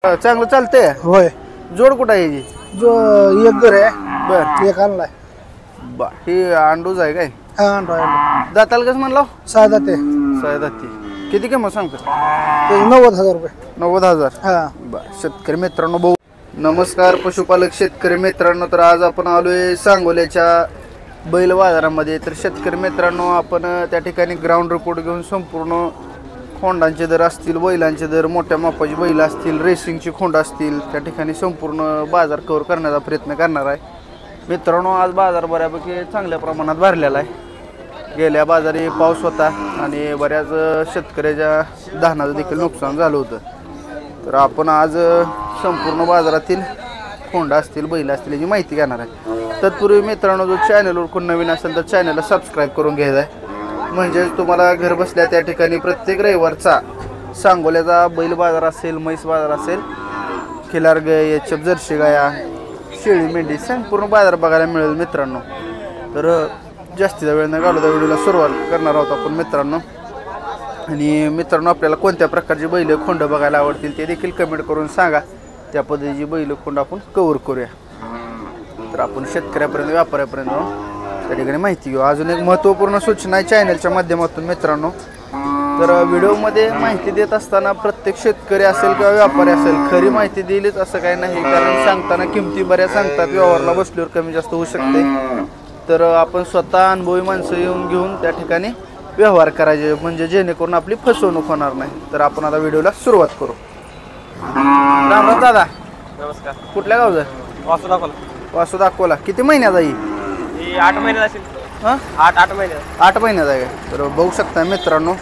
चांगलं चालतंय. होय. जोड कुठं आहे याची? जो एक घर आहे बर एक आणलाय. बा ही अंडूज आहे काय? हा आणलाय. दाताल कसं म्हणलं? 6 जाते. दाती किती किंमत सांगतो? 90,000 रुपये. 90,000. हा. बर शेतकरी मित्रांनो भाऊ नमस्कार पशुपालक शेतकरी मित्रांनो. तर आज आपण आलोय सांगोल्याच्या बैल बाजारामध्ये. तर शेतकरी मित्रांनो आपण त्या ठिकाणी ग्राउंड रिपोर्ट घेऊन संपूर्ण खोंडांचे दर असतील, बैलांचे दर, मोठ्या मापाची बैल असतील, रेसिंगची खोंड असतील, त्या ठिकाणी संपूर्ण बाजार कव्हर करण्याचा प्रयत्न करणार आहे मित्रांनो. आज बाजार बऱ्यापैकी चांगल्या प्रमाणात भरलेला आहे. गेल्या बाजारी पाऊस होता आणि बऱ्याच शेतकऱ्याच्या धानाचं देखील नुकसान झालं होतं. तर आपण आज संपूर्ण बाजारातील खोंड असतील, बैल असतील याची माहिती घेणार आहे. तत्पूर्वी मित्रांनो जो चॅनलवर कोण नवीन असेल तर चॅनलला सबस्क्राईब करून घ्यायचा आहे, म्हणजेच तुम्हाला घर बसल्या त्या ठिकाणी प्रत्येक रविवारचा सांगोल्याचा बैल बाजार असेल, म्हैस बाजार असेल, खिलार गाय, एचएफ जर्सी गाया, शेळी मेंढी संपूर्ण बाजार बघायला मिळेल मित्रांनो. तर जास्तीचा वेळ न घालवता व्हिडिओला सुरुवात करणार आहोत आपण मित्रांनो. आणि मित्रांनो आपल्याला कोणत्या प्रकारची बैल खोंड बघायला आवडतील ते देखील कमेंट करून सांगा. त्या पद्धतीची बैल खोंड आपण कव्हर करूया. तर आपण शेतकऱ्यापर्यंत व्यापाऱ्यापर्यंत त्या ठिकाणी माहिती घेऊ. अजून एक महत्त्वपूर्ण सूचना आहे चॅनलच्या माध्यमातून मित्रांनो. तर व्हिडिओमध्ये माहिती देत असताना प्रत्येक शेतकरी असेल किंवा व्यापारी असेल खरी माहिती दिलीच असं काही नाही, कारण सांगताना किमती बऱ्याच सांगतात, व्यवहारला बसल्यावर कमी जास्त होऊ शकते. तर आपण स्वतः अनुभवी माणसं येऊन घेऊन त्या ठिकाणी व्यवहार करायचे, म्हणजे जेणेकरून आपली फसवणूक होणार नाही. तर आपण आता व्हिडिओला सुरुवात करू. राम राम दादा. नमस्कार. कुठल्या गावचं? वासू दाखवला. वासू दाखवला. किती महिन्याचा येईल? ही 8 महिन्यात असेल. हां 8 महिन्यात. 8 महिन्याचा आहे. तर बघू शकता मित्रांनो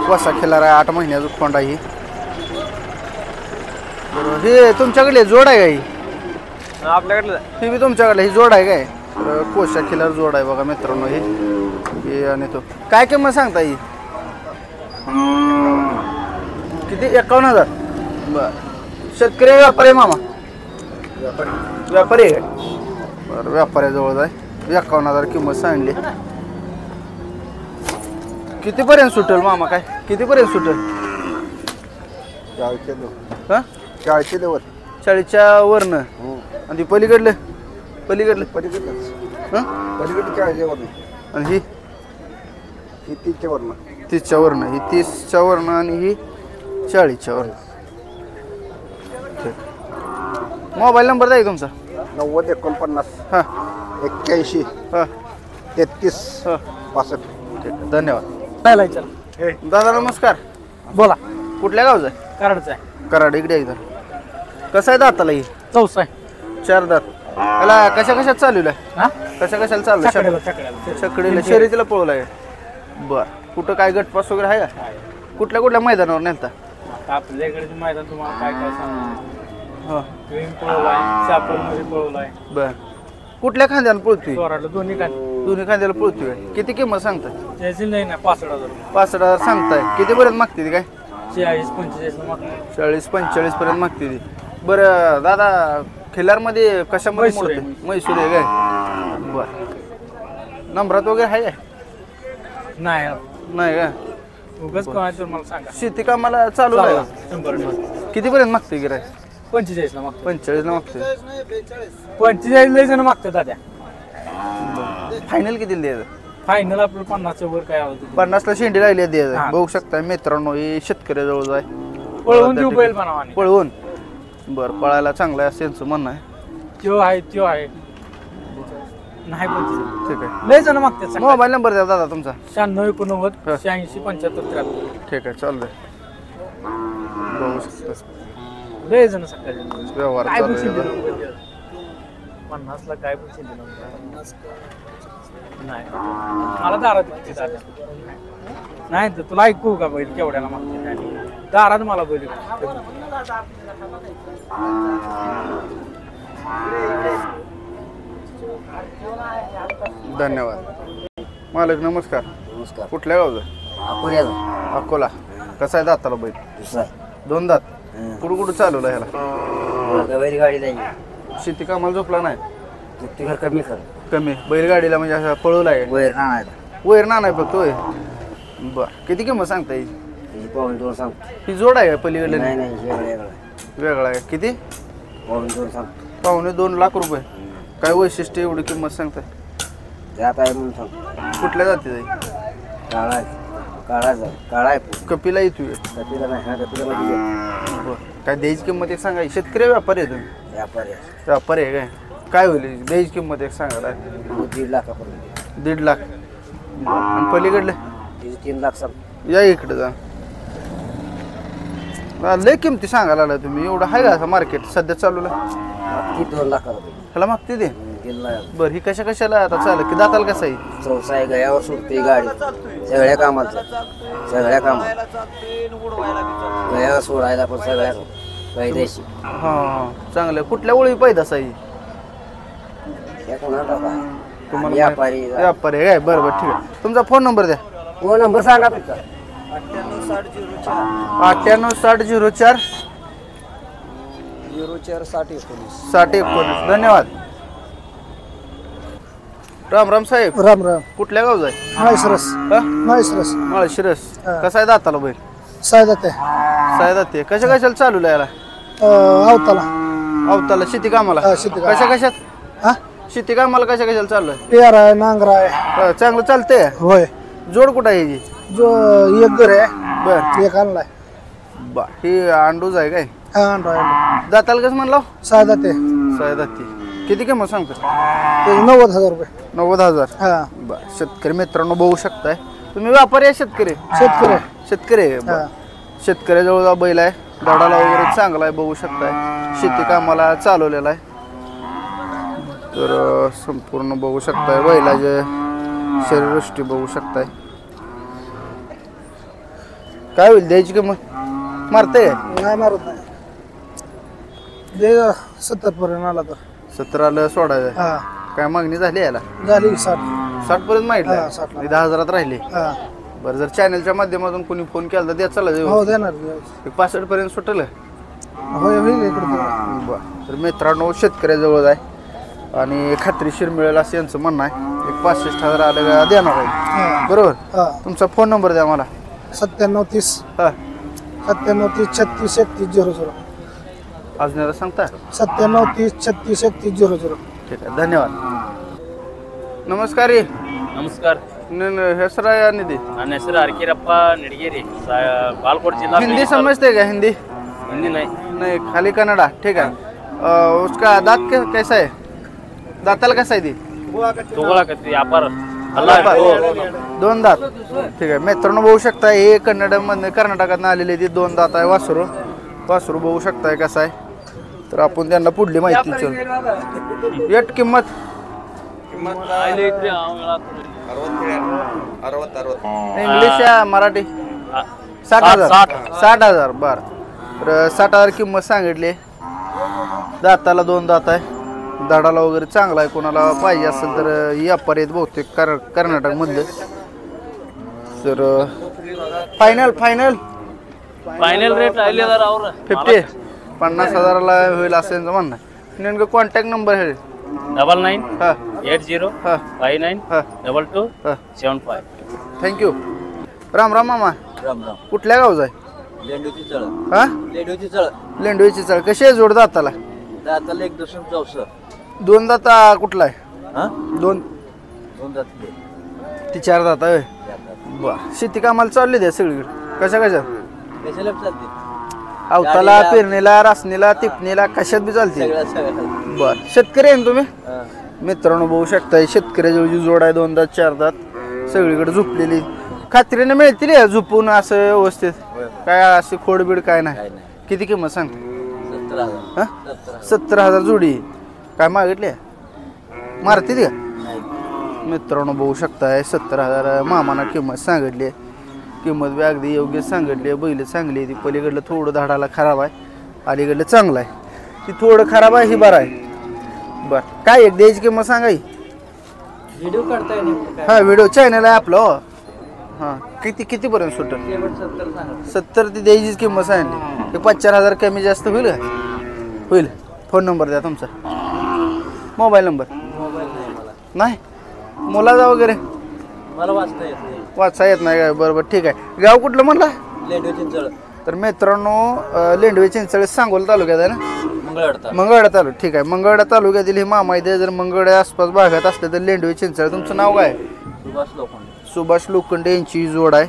वसा खिलार आहे, 8 महिन्याचा खोंड आहे. बरोबर. हे तुमच्याकडे जोड आहे का ही? आपल्याकडलं ही बी तुमच्याकडे ही जोड आहे काय? तर कोशा खिलार जोड आहे बघा मित्रांनो. हे आणि तो काय किंमत सांगता ही? किती? 51,000. बर. शेतकरी व्यापारी मामा? व्यापारी आहे काय? बरं व्यापाऱ्याजवळ आहे. 51,000 किंमत सांगली. कितीपर्यंत सुटेल मामा? काय कितीपर्यंत सुटेल? 40 वर. 40च्या वरनं. आणि ती पलीकडलं पलीकडलं हां पलीकडलं 40 वर. आणि ही 30च्या वर. 30च्या वरनं. ही 30च्या वरनं आणि ही 40च्या वरनं. मोबाईल नंबर द्या तुमचा. 90 49 हां 81 हां 33 हां 65. ठीक आहे धन्यवाद. चल. दादा नमस्कार. बोला. कुठल्या गावचं आहे? कराडचं आहे. कराड. इकडे एकदा कसं आहे दाताला ही? चौसा आहे. 4 दात. त्याला कशा कशात चालवलं? हा? कशाला चाललं? छकडीला शर्यतीला पळवलं आहे. बरं. कुठं काय गटपास वगैरे आहे का? कुठल्या मैदानावर नेलता? आपल्या इकडे मैदान तुम्हाला काय काय सांगू. हां पळवलाय, शापूरमध्ये पळवलाय. बरं. कुठल्या खांद्याला पळतोय? चोराडला दोन्ही काय दोन्ही खांद्याला पळतोय. किती किंमत सांगताय? त्याची नाही ना 65,000. 65,000 सांगताय. कितीपर्यंत मागते ती? काय 40-45 40-45 पर्यंत मागते ती. बरं दादा खिलारमध्ये कशामध्ये म्हैसूर आहे. मोडते? म्हैसूर आहे काय? बरं. नंबरात वगैरे आहे काय? नाही. नाही का? उगाच कोणाचं मला सांगा. शेती कामाला चालू आहे का? 100. कितीपर्यंत मागते गिराय? 45 ला मागतो. 45ला मागते. 45 लय जण मागतात दादा. फायनल किती द्यायचं? फायनल आपलं 50च्या वर काय आवडतं 50ला शेंडी राहिली द्यायचं. हां. बघू शकता मित्रांनो ही शेतकऱ्याजवळ आहे. पळवून देऊ बैल बनावाने. पळवून. बरं पळायला चांगला आहे असं यांचं म्हणणं आहे. त्यो आहे नाही 25. ठीक आहे. लय जण मागतात. मोबाईल नंबर द्या दादा तुमचा. 96 हां. 89 86 75 73. ठीक आहे चालतंय. बघू शकता लय जण सकाळी व्यवहार काय चालू पुढची आहे. 50 ला काय पुढची नाही मला दारात किती दादा नाही तर तुला ऐकू का बैल केवढ्याला मागते काय दारात मला बैल धन्यवाद. मालक नमस्कार. नमस्कार. कुठल्या गावचं? अकोला. कसा आहे दाताला बैल? 2 दात. कुठं चालवलं ह्याला? बैलगाडी नाही. शेती कामाला झोपला नाही? कमी कमी. बैलगाडीला म्हणजे असं पळवला आहे? वैर ना नाही फक्त होय. बरं किती किंमत सांगता येईल? पाऊण 2 सांग. ही जोड आहे का पलीकडले? नाही वेगळा आहे. किती? पाहून दोन सांग. 2.25 लाख रुपये. काय वैशिष्ट्य एवढी किंमत सांगताय? त्यात आहे म्हणून सांग. कुठल्या जाती जाईल? काळा आहे. काळा आहे. कपिला येतोय. कपिला नाही हा कपिला मध्ये काय द्यायची किंमत एक सांगा. शेतकरी व्यापारी आहे तुम्ही? व्यापारी आहे. व्यापारी आहे काय होईल द्यायची किंमत एक सांगा. 1.5 लाखापर्यंत. 1.5 लाख. आणि पलीकडलं 3 लाख सांग. या इकडे जा. लय किमती सांगायला लागला तुम्ही. एवढं आहे का असं मार्केट सध्या चालूला? ती 2 लाखाला पाहिजे. ह्याला मागते ते. 3 लाख. बरं ही कशाला आता चालेल की दाताला कसं आहे? चौसा आहे गयावर सुटते गाडी. सगळ्या कामाला गयावर सोडायला पण सगळ्या पैद्याशी. हां चांगलं. कुठल्या ओळी पैदास आहे? कोणाला तुम्हाला व्यापारी व्यापारी आहे काय? बरं ठीक आहे. तुमचा फोन नंबर द्या. फोन नंबर सांगा तुमचा. 986004 6019. धन्यवाद. राम राम साहेब. राम राम. कुठल्या गावचा आहे? माळशिरस. हा? माळशिरस. माळशिरस. हा. कसा आहे दाताला बैल? सायदात आहे. सायदात आहे. कशाला चालू याला? अवताला. अवताला शेती कामाला? हा, शेती कामाला. कशात हा शेती कामाला कशाला चालू आहे? पेर आहे नांगरा आहे. चांगलं चालतंय. होय. जोड कुठं आहे याची? जो एक घर आहे बर. एक आणलाय. बा ही अंडूज आहे काय? हा आणला. दाताला कसं म्हणला? सायदात आहे. सायदाती. किती किंमत सांगतो? ते 90,000 रुपये. 90,000. हा बर. शेतकरी मित्रांनो बघू शकताय तुम्ही. व्यापारी आहे शेतकरी? शेतकरी आहे. शेतकरी आहे. बरं. हा. शेतकऱ्याजवळ बैल आहे. दडाला वगैरे चांगला आहे बघू शकताय. शेती कामाला चालवलेला आहे. तर संपूर्ण बघू शकताय. बैलाचे शरीरयष्टी बघू शकताय. काय होईल द्यायची किंमत? मारते काय? नाही मारत नाही. दे 70 पर्यंत आला तर. 17ला सोडायचं. हा काय मागणी झाली याला? झाली 60. 60 पर्यंत माहिती हा, 60 ला. 10,000 राहिले. हा बरं जर चॅनलच्या माध्यमातून कोणी फोन केला तर द्या चला हो देणार. 65 पर्यंत सुटलं. होय होईल इकडे. बरं. तर मित्रांनो शेतकऱ्याजवळ आहे आणि खात्रीशीर मिळेल असं यांचं म्हणणं आहे. एक 65,000 आलं का देणार आहे. हा बरोबर. हा. तुमचा फोन नंबर द्या मला. 9730 हा 9730 36 3100. अजून एकदा सांगता? 9730 36 3100. ठीक आहे धन्यवाद. नमस्कार ರೀ. ನಮಸ್ಕಾರ. ನನ್ನ ಹೆಸರು ಏನಿದೆ? ನನ್ನ ಹೆಸರು ಅರಕೀರಪ್ಪ ನಿಡಗೇರಿ, ಬಾಲ್ಕೋಟ್ जिला. हिंदी समझते क्या? हिंदी हिंदी नहीं. नहीं खाली कन्नड़ा. ठीक है. उसका दांत कैसा है? दाताला कसा आहे ती? तोगळाकत्ती व्यापार दोन दात. ठीक आहे मित्रांनो बघू शकता. हे कन्नडमध्ये कर्नाटकात आलेले ती 2 दात आहे. वासरू बघू शकताय कसं आहे. तर आपण त्यांना पुढली माहिती विचारू. एट किंमत इंग्लिश या मराठी? 60,000. 60,000. बरं. तर 60,000 किंमत सांगितली. दाताला 2 दात आहे. दाडाला वगैरे चांगला आहे. कोणाला पाहिजे असेल तर व्यापारी आहेत बहुतेक कर्नाटक मधले. तर फायनल फायनल रेट राहिले जरा और 50 50,000ला होईल असं यांचं म्हणणं आहे. नेमकं कॉन्टॅक्ट नंबर आहे? 99 हां 80 हां 59 हां 22 हां. 75. थँक्यू. राम राम मामा. राम राम. कुठल्या गावचा आहे? लेंडूची चळ. हा लेंडूची चळ. लेंडोळीची चळ. कशी आहे जोड दाताला? दाताला 1.64. 2 दाता कुठला आहे? हा 2 दात. ती 4 दाता आहे. बरं. शेती कामाला चालली द्या सगळीकडे. कशा कशाला चालते? अवताला गाडीला, पेरणीला रासणीला तिपणीला कशात बी चालते. सगळं. बर. शेतकरी आहे ना तुम्ही? हा. मित्रांनो बघू शकताय शेतकऱ्याजवळची जोड आहे. 2 दात 4 दात सगळीकडे झोपलेली. खात्रीने मिळतील या झोपून असं व्यवस्थित? काय असे खोडबीड काय नाही? काय नाही. किती किंमत सांग? 17,000. हा 17,000 जोडी. काय मागितले? मारते का? मित्रांनो बघू शकताय 17,000 मामाना किंमत सांगितली. किंमत बी अगदी योग्य सांगितली. बैल चांगली आहे. ती पलीकडलं थोडं धाडाला खराब आहे. अलीकडलं चांगलं आहे. ती थोडं खराब आहे. ही बरं आहे. बरं काय एक द्यायची किंमत सांगाय? व्हिडिओ काढताय हा व्हिडिओ चॅनल आहे आपलं. हो हां कितीपर्यंत सुटेल? 70 ती द्यायचीच किंमत सांगितली. ते 4,000 कमी जास्त होईल का? होईल. फोन नंबर द्या तुमचा. मोबाईल नंबर नाही? मुलाचा वगैरे मला वाचता येत नाही. वाचा येत नाही काय? बरोबर ठीक आहे. गाव कुठलं म्हणला? लेंडूची चळ. तर मित्रांनो लेंडवे चिंचळे सांगोला तालुक्यात आहे ना, मंगळवारता मंगळवेढा तालुका. ठीक आहे, मंगळवेढा तालुक्यातील हे मामा इथे जर मंगळवेढा आसपास भागात असले तर लेंडवे चिंचळे. तुमचं नाव काय? सुभाष लोखंडे. सुभाष लोखंडे यांची जोड आहे.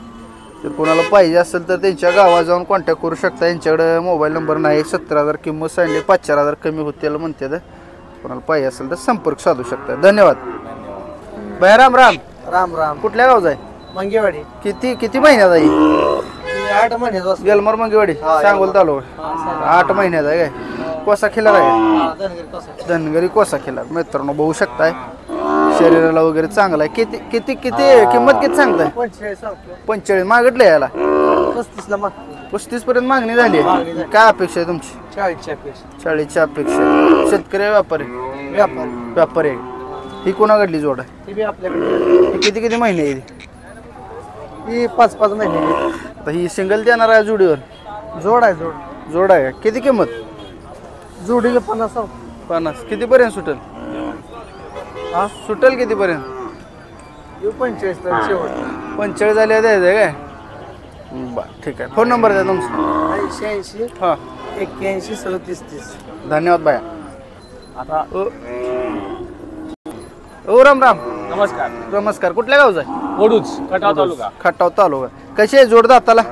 जर कोणाला पाहिजे असेल तर त्यांच्या गावात जाऊन कॉन्टॅक्ट करू शकता. यांच्याकडे मोबाईल नंबर नाही. 17,000 किंमत सांगली, 5-4,000 कमी होतील म्हणते. कोणाला पाहिजे असेल तर संपर्क साधू शकता. धन्यवाद. बाय राम राम. राम राम. कुठल्या गावचा आहे? मंगेवाडी. किती महिन्यात आहे? 8 महिन्याचा असतो. गेलमर मंगेवाडी सांगोल तालुका. 8 महिन्यात आहे काय? कोसा खिलार आहे, धनगरी कोसा खिलार. मित्रांनो बघू शकताय, शरीराला वगैरे चांगला आहे. किती किंमत किती सांगताय? 45 मागितलं याला. 35 ला मागतो. 35 पर्यंत मागणी झाली आहे. काय अपेक्षा आहे तुमची? 40च्या पेक्षा. 40ची अपेक्षा. शेतकरी आहे, व्यापारी? व्यापारी आहे. ही कोणाकडली जोड आहे? ती बी आपल्याकडे. ही किती महिने आहे? ही 5-5 महिने. आता ही सिंगल देणार आहे जोडीवर? जोड आहे जोड. जोड आहे. किती किंमत? जोडीला 50. 50. कितीपर्यंत सुटेल? हा सुटेल कितीपर्यंत? 45 तर शेवट. 45 झाले द्यायचं काय? बरं ठीक आहे. फोन नंबर द्या तुमचा. 86 हां 81 37 30. धन्यवाद बाया. आता ओ राम राम. नमस्कार. नमस्कार. कुठल्या गावचा आहे? वडूज खटाव तालुका. खटाव तालुका. कशी आहे जोड दाताला?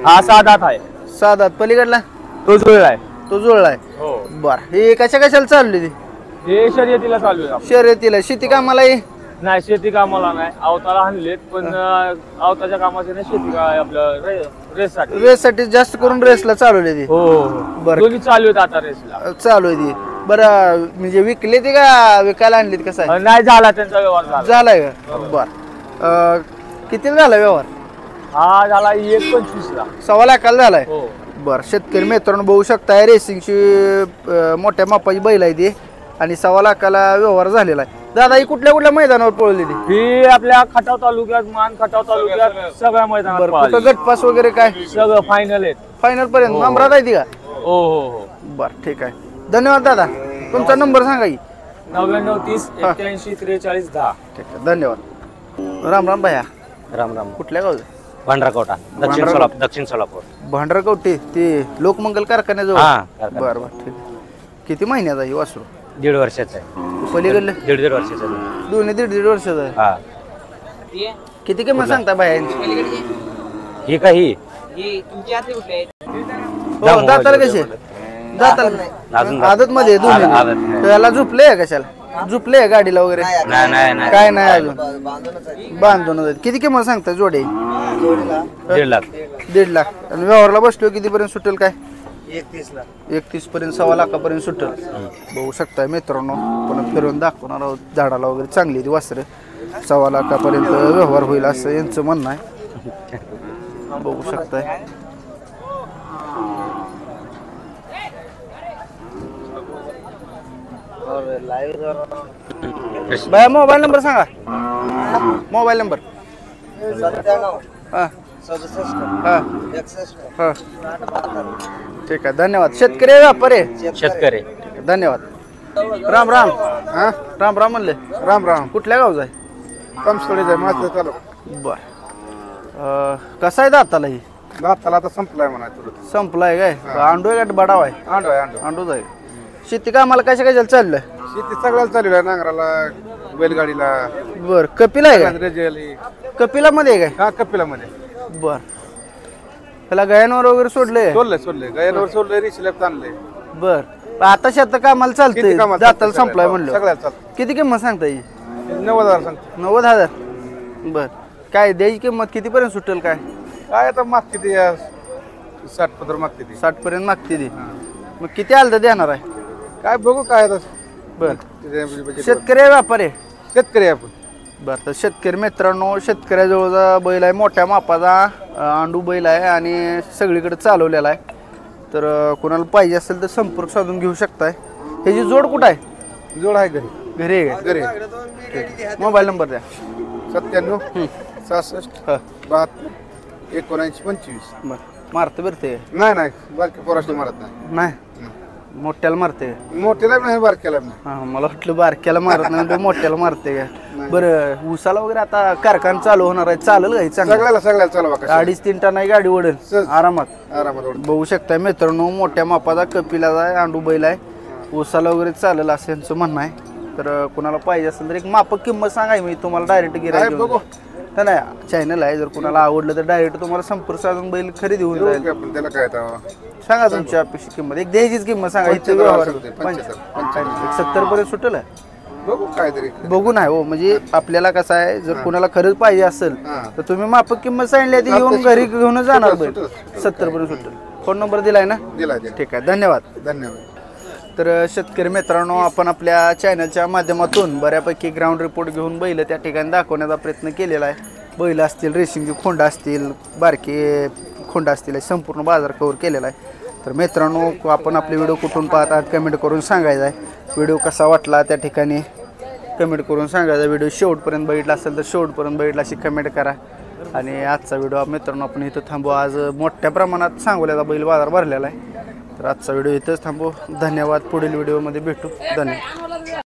हा 6 दात आहे. 6 दात. पलीकडला तो जुळला आहे. तो जुळला आहे. हो. बरं. हे कशाला चालली ती? हे शर्यतीला चालू आहे. शर्यतीला. शेती कामाला आहे? नाही शेती कामाला नाही. अवताला आणलेत पण अवताच्या कामाचे नाही, शेती आपलं रेससाठी. रेससाठी जास्त करून रेसला चालवली ती. हो बरं. दोन्ही चालू आहेत आता रेसला. चालू आहे ती. बरं म्हणजे विकली ती का विकायला आणली? कसं आहे? नाही झाला त्यांचा व्यवहार झाला. झालाय का? बर. कितीला झाला व्यवहार? हा झाला 1.25 ला. 1.25 लाखाला झालाय. हो. बर. शेतकरी मित्रांनो बघू शकताय, रेसिंगची मोठ्या मापाची बैल आहे ती आणि 1.25 लाखाला व्यवहार झालेला आहे. दादा ही कुठल्या मैदानावर पळवली ती? ही आपल्या खटाव तालुक्यात, मान खटाव तालुक्यात सगळ्या मैदानात बरं. पळाली. कुठं गटपास वगैरे काय? सगळं फायनल आहेत. फायनल पर्यंत नंबरात आहे ती का? हो हो हो. बर ठीक आहे. धन्यवाद दादा. तुमचा नंबर सांगा की. 99 30 81 43 10. ठीक आहे. धन्यवाद. राम राम भैया. राम राम. कुठल्या गावचं? भांडराकोटा दक्षिण सोलापूर. भांडरकवटे ते लोकमंगल कारखान्याजवळ. हा, बरं बरं ठीक आहे. किती महिन्याचा आहे वासरू? 1.5 वर्षाचा आहे. पलीकडलं 1.5 वर्षाचा आहे. दोन्ही 1.5 वर्षाचा आहे. हा किती किंमत सांगता बाया यांची? ही काही हो, दाताला कसे? दाताला अजून आदत मध्ये आदत दोन्ही. नाही. त्याला झुपले कशाला? झुपले गाडीला वगैरे? नाही काय नाही अजून बांधून आहेत. किती किंमत सांगता जोडे? 1.5 लाख. 1.5 लाख. आणि व्यवहारला बसलो कितीपर्यंत सुटेल काय? 31 ला. 31 पर्यंत 1.25 लाखापर्यंत सुटेल. बघू शकताय मित्रांनो, पण फिरून दाखवणार आहोत. झाडाला वगैरे चांगली ती वासरे. 1.25 लाखापर्यंत व्यवहार होईल असं यांचं म्हणणं आहे. बघू शकताय. बाया मोबाईल नंबर सांगा. Mobile number. 97 हा 67 हा 61 हा. ठीक आहे. धन्यवाद. शेतकरी आहे, व्यापारी आहे? शेतकरी. धन्यवाद. राम राम. हा राम राम म्हणले. राम राम. कुठल्या गावचा आहे? कमसोडीच आहे माझं चालू. बर. कसा आहे दाताला ही? दाताला आता संपलाय म्हणा तुला. संपलाय काय? अंडू आहे का बडाव आहे? आंडो आहे आंडो. अंडूच आहे. शेती कामाला कशाला चाललंय? शेती सगळ्याला चालू आहे. नांगराला, बैलगाडीला, बर. कपिला आहे का? रेजेल. कपिला मध्ये आहे काय? हा कपिला मध्ये बर. त्याला गयानवर वगैरे सोडलंय? सोडले गायांवर सोडले, रिशिलेप ताणले. बर. आता शेत कामाला चालतंय, किती कामाला दाताला चालतंय संपलाय सगळ्याला? म्हणलं. सगळ्याला चालतं. किती किंमत सांगता येईल? 90,000 सांगतो. 90,000. बर. काय द्यायची किंमत कितीपर्यंत सुटेल काय? काय आता मागते ती 60-70 मागते ती. 60 पर्यंत मागते ती. मग किती आलं तर देणार आहे? काय बघू काय आता. बर. शेतकरी शेतकरी आहे, व्यापारी आहे? शेतकरी आपण. बरं. तर शेतकरी मित्रांनो, शेतकऱ्याजवळचा बैल आहे, मोठ्या मापाचा आंडू बैल आहे आणि सगळीकडे चालवलेला आहे. तर कोणाला पाहिजे असेल तर संपर्क साधून घेऊ शकताय. ह्याची जोड कुठं आहे? जोड आहे घरी. घरी आहे घरी का? मोबाईल नंबर द्या. 97 66 हां 72 79 25. बरं. मारतं बरं ते? नाही बाकी पोराशी मारत नाही. नाही. मोठ्याला मारते मोठ्याला नाही बारक्याला नाही. हा मला वाटलं बारक्याला मारत नाही ते मोठ्याला मारते का बरं उसाला वगैरे आता कारखाना चालू होणार आहे चालेल का चांगलं सगळ्याला चालू बघा 2.5-3 टन आहे गाडी ओढेल सहज. आरामात आरामात ओढ. बघू शकता मित्रांनो मोठ्या मापाचा कपिलाचा आहे आंडू बैल आहे उसाला वगैरे चालेल असं यांचं म्हणणं आहे तर कुणाला पाहिजे असेल तर एक मापक किंमत सांगाय मी तुम्हाला डायरेक्ट गिरायक बघू. नाही चॅनल आहे जर कुणाला आवडलं तर डायरेक्ट तुम्हाला संपर्क साधून बैल खरेदी होऊन जाईल बघू आपण त्याला काय तेव्हा. सांगा तुमची अपेक्षित किंमत एक द्यायचीच किंमत सांगा इथे 75 व्यवहार असेल ते, 75. 70 पर्यंत सुटेल बघू काहीतरी बघू नाही हो म्हणजे आपल्याला कसं आहे जर कुणाला खरंच पाहिजे असेल हा. तर तुम्ही माफक किंमत सांगितली ती येऊन घरी घेऊन जाणार बैल 70 पर्यंत सुटेल फोन नंबर दिलाय ना दिला ठीक आहे धन्यवाद धन्यवाद. तर शेतकरी मित्रांनो आपण आपल्या चॅनलच्या माध्यमातून बऱ्यापैकी ग्राउंड रिपोर्ट घेऊन बैल त्या ठिकाणी दाखवण्याचा प्रयत्न केलेला आहे बैल असतील रेसिंगची खोंड असतील बारके खोंड असतील संपूर्ण बाजार कव्हर केलेला आहे तर मित्रांनो आपण आपले व्हिडिओ कुठून पाहतात कमेंट करून सांगायचा आहे व्हिडिओ कसा वाटला त्या ठिकाणी कमेंट करून सांगायचा व्हिडिओ शेवटपर्यंत बघितला असेल तर शेवटपर्यंत बघितला अशी कमेंट करा आणि आजचा व्हिडिओ मित्रांनो आपण इथं थांबू आज मोठ्या प्रमाणात सांगोल्याचा बैल बाजार भरलेला आहे तर आजचा व्हिडिओ इथंच थांबू धन्यवाद पुढील व्हिडिओमध्ये भेटू धन्यवाद